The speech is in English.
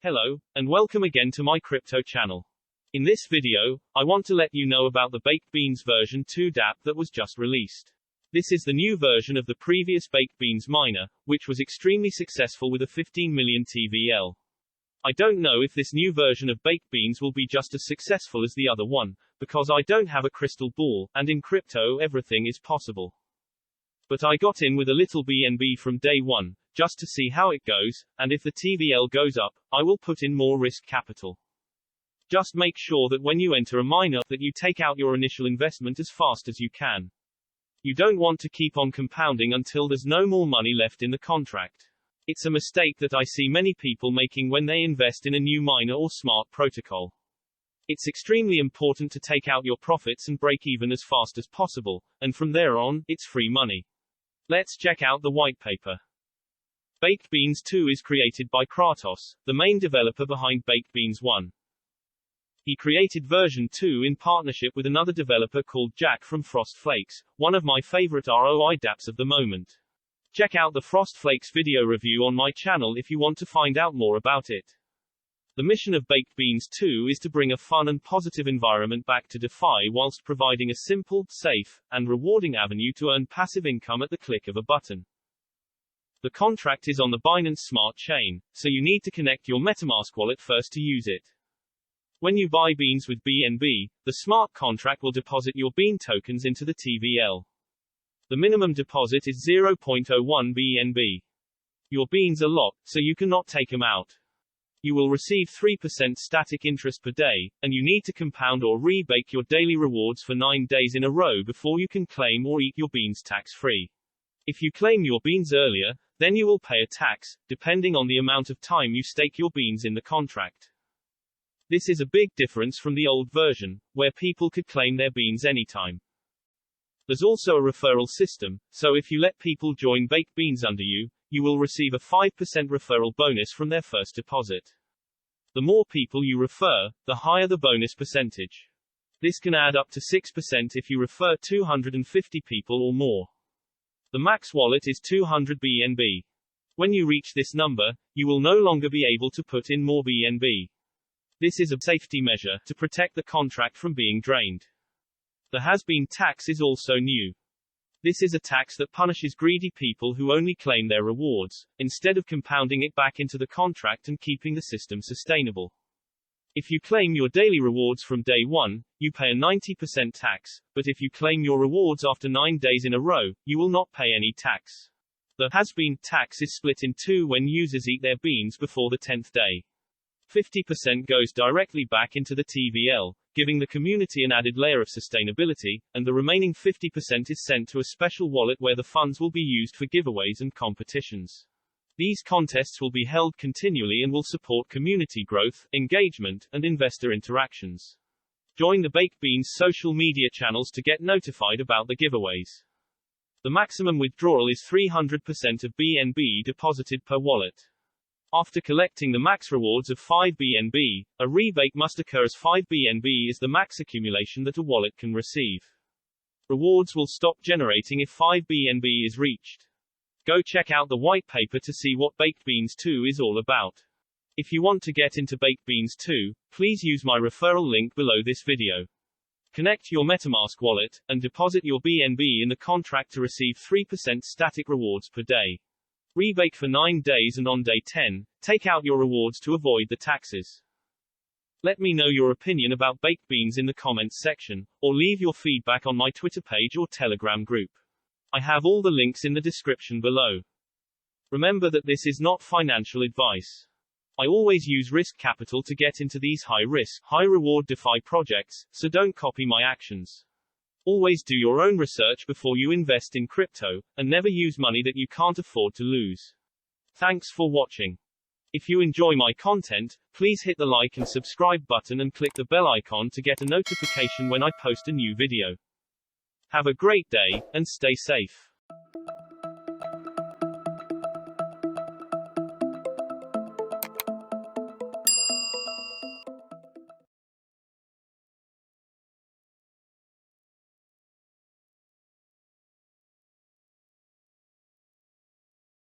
Hello, and welcome again to my crypto channel. In this video, I want to let you know about the Baked Beans version 2 Dapp that was just released. This is the new version of the previous Baked Beans miner, which was extremely successful with a 15 million TVL. I don't know if this new version of Baked Beans will be just as successful as the other one, because I don't have a crystal ball, and in crypto everything is possible. But I got in with a little BNB from day one, just to see how it goes, and if the TVL goes up, I will put in more risk capital. Just make sure that when you enter a miner, that you take out your initial investment as fast as you can. You don't want to keep on compounding until there's no more money left in the contract. It's a mistake that I see many people making when they invest in a new miner or smart protocol. It's extremely important to take out your profits and break even as fast as possible, and from there on, it's free money. Let's check out the white paper. Baked Beans 2 is created by Kratos, the main developer behind Baked Beans 1. He created version 2 in partnership with another developer called Jack from Frost Flakes, one of my favorite ROI Dapps of the moment. Check out the Frost Flakes video review on my channel if you want to find out more about it. The mission of Baked Beans 2 is to bring a fun and positive environment back to DeFi whilst providing a simple, safe, and rewarding avenue to earn passive income at the click of a button. The contract is on the Binance Smart Chain, so you need to connect your MetaMask wallet first to use it. When you buy beans with BNB, the smart contract will deposit your bean tokens into the TVL. The minimum deposit is 0.01 BNB. Your beans are locked, so you cannot take them out. You will receive 3% static interest per day, and you need to compound or rebake your daily rewards for 9 days in a row before you can claim or eat your beans tax-free. If you claim your beans earlier, then you will pay a tax, depending on the amount of time you stake your beans in the contract. This is a big difference from the old version, where people could claim their beans anytime. There's also a referral system, so if you let people join Baked Beans under you, you will receive a 5% referral bonus from their first deposit. The more people you refer, the higher the bonus percentage. This can add up to 6% if you refer 250 people or more. The max wallet is 200 BNB. When you reach this number, you will no longer be able to put in more BNB. This is a safety measure to protect the contract from being drained. The has-been tax is also new. This is a tax that punishes greedy people who only claim their rewards, instead of compounding it back into the contract and keeping the system sustainable. If you claim your daily rewards from day one, you pay a 90% tax, but if you claim your rewards after 9 days in a row, you will not pay any tax. The has-been tax is split in two when users eat their beans before the 10th day. 50% goes directly back into the TVL, giving the community an added layer of sustainability, and the remaining 50% is sent to a special wallet where the funds will be used for giveaways and competitions. These contests will be held continually and will support community growth, engagement, and investor interactions. Join the Baked Beans social media channels to get notified about the giveaways. The maximum withdrawal is 300% of BNB deposited per wallet. After collecting the max rewards of 5 BNB, a rebate must occur as 5 BNB is the max accumulation that a wallet can receive. Rewards will stop generating if 5 BNB is reached. Go check out the white paper to see what Baked Beans 2 is all about. If you want to get into Baked Beans 2, please use my referral link below this video. Connect your MetaMask wallet, and deposit your BNB in the contract to receive 3% static rewards per day. Rebake for 9 days and on day 10, take out your rewards to avoid the taxes. Let me know your opinion about Baked Beans in the comments section, or leave your feedback on my Twitter page or Telegram group. I have all the links in the description below. Remember that this is not financial advice. I always use risk capital to get into these high-risk, high-reward DeFi projects, so don't copy my actions. Always do your own research before you invest in crypto, and never use money that you can't afford to lose. Thanks for watching. If you enjoy my content, please hit the like and subscribe button and click the bell icon to get a notification when I post a new video. Have a great day, and stay safe.